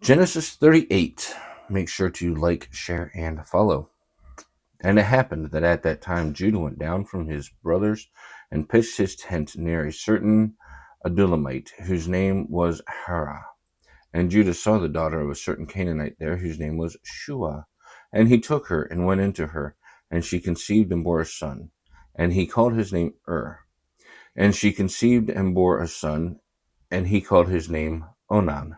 Genesis 38. Make sure to like, share, and follow. And it happened that at that time Judah went down from his brothers and pitched his tent near a certain Adullamite, whose name was Hara. And Judah saw the daughter of a certain Canaanite there, whose name was Shua. And he took her and went into her, and she conceived and bore a son. And he called his name And she conceived and bore a son, and he called his name Onan.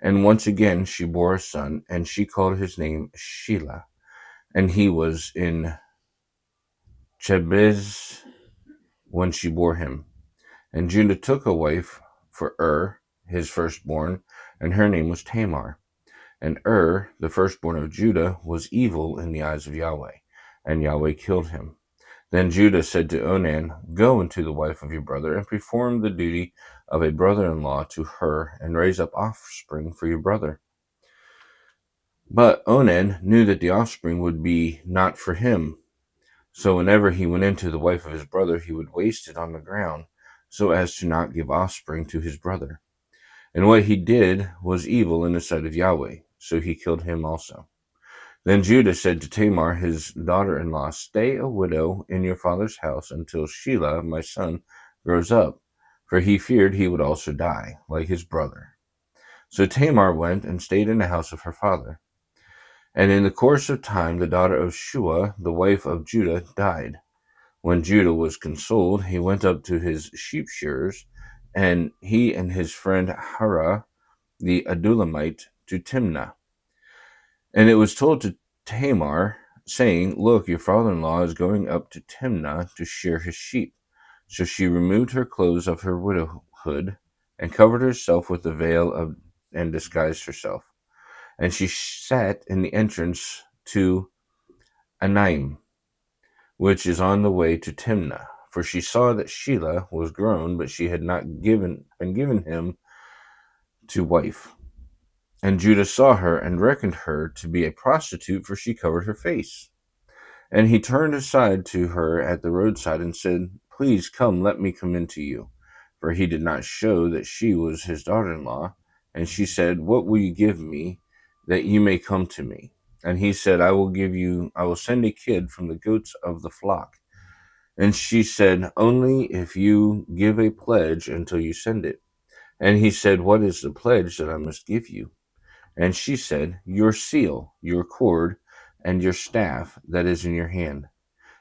And once again she bore a son, and she called his name Shelah. And he was in Jebez when she bore him. And Judah took a wife for his firstborn, and her name was Tamar. And the firstborn of Judah, was evil in the eyes of Yahweh, and Yahweh killed him. Then Judah said to Onan, Go into the wife of your brother, and perform the duty of a brother-in-law to her, and raise up offspring for your brother. But Onan knew that the offspring would be not for him. So whenever he went into the wife of his brother, he would waste it on the ground, so as to not give offspring to his brother. And what he did was evil in the sight of Yahweh, so he killed him also. Then Judah said to Tamar, his daughter-in-law, Stay a widow in your father's house until Shelah, my son, grows up, for he feared he would also die, like his brother. So Tamar went and stayed in the house of her father. And in the course of time, the daughter of Shua, the wife of Judah, died. When Judah was consoled, he went up to his sheep shearers, and he and his friend Hara, the Adullamite, to Timnah. And it was told to Tamar, saying, Look, your father-in-law is going up to Timnah to shear his sheep. So she removed her clothes of her widowhood, and covered herself with the veil and disguised herself. And she sat in the entrance to Anaim, which is on the way to Timnah, for she saw that Shelah was grown, but she had not been given him to wife. And Judah saw her and reckoned her to be a prostitute, for she covered her face. And he turned aside to her at the roadside and said, Please come, let me come in to you. For he did not show that she was his daughter-in-law. And she said, What will you give me that you may come to me? And he said, I will send a kid from the goats of the flock. And she said, Only if you give a pledge until you send it. And he said, What is the pledge that I must give you? And she said, Your seal, your cord, and your staff that is in your hand.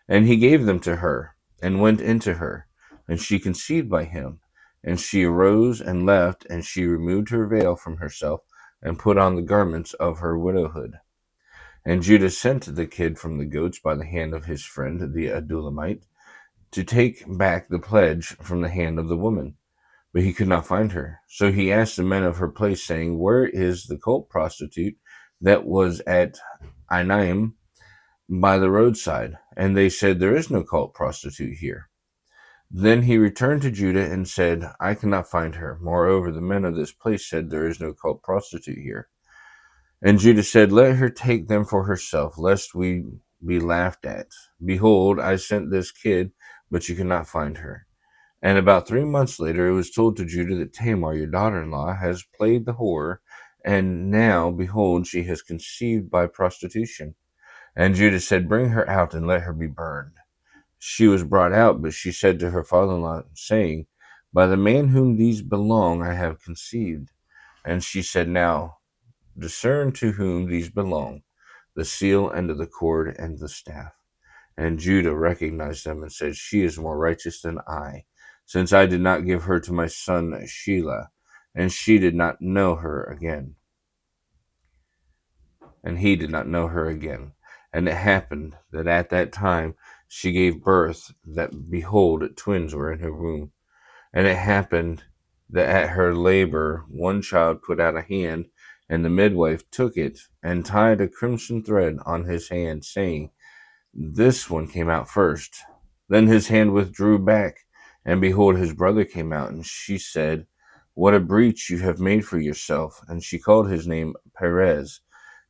And he gave them to her, and went into her. And she conceived by him. And she arose and left, and she removed her veil from herself, and put on the garments of her widowhood. And Judah sent the kid from the goats by the hand of his friend, the Adullamite, to take back the pledge from the hand of the woman. But he could not find her. So he asked the men of her place, saying, Where is the cult prostitute that was at Anaim by the roadside? And they said, There is no cult prostitute here. Then he returned to Judah and said, I cannot find her. Moreover, the men of this place said, There is no cult prostitute here. And Judah said, Let her take them for herself, lest we be laughed at. Behold, I sent this kid, but you cannot find her. And about 3 months later, it was told to Judah that Tamar, your daughter-in-law, has played the whore, and now, behold, she has conceived by prostitution. And Judah said, Bring her out and let her be burned. She was brought out, but she said to her father-in-law, saying, By the man whom these belong, I have conceived. And she said, Now, discern to whom these belong, the seal and the cord and the staff. And Judah recognized them and said, She is more righteous than I, since I did not give her to my son Shelah. And she did not know her again. And he did not know her again. And it happened that at that time she gave birth, that behold, twins were in her womb. And it happened that at her labor one child put out a hand, and the midwife took it and tied a crimson thread on his hand, saying, This one came out first. Then his hand withdrew back, and behold, his brother came out, and she said, What a breach you have made for yourself. And she called his name Perez.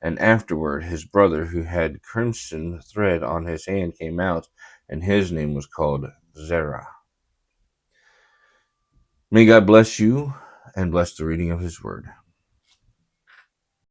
And afterward his brother, who had crimson thread on his hand, came out, and his name was called Zerah. May God bless you and bless the reading of his word.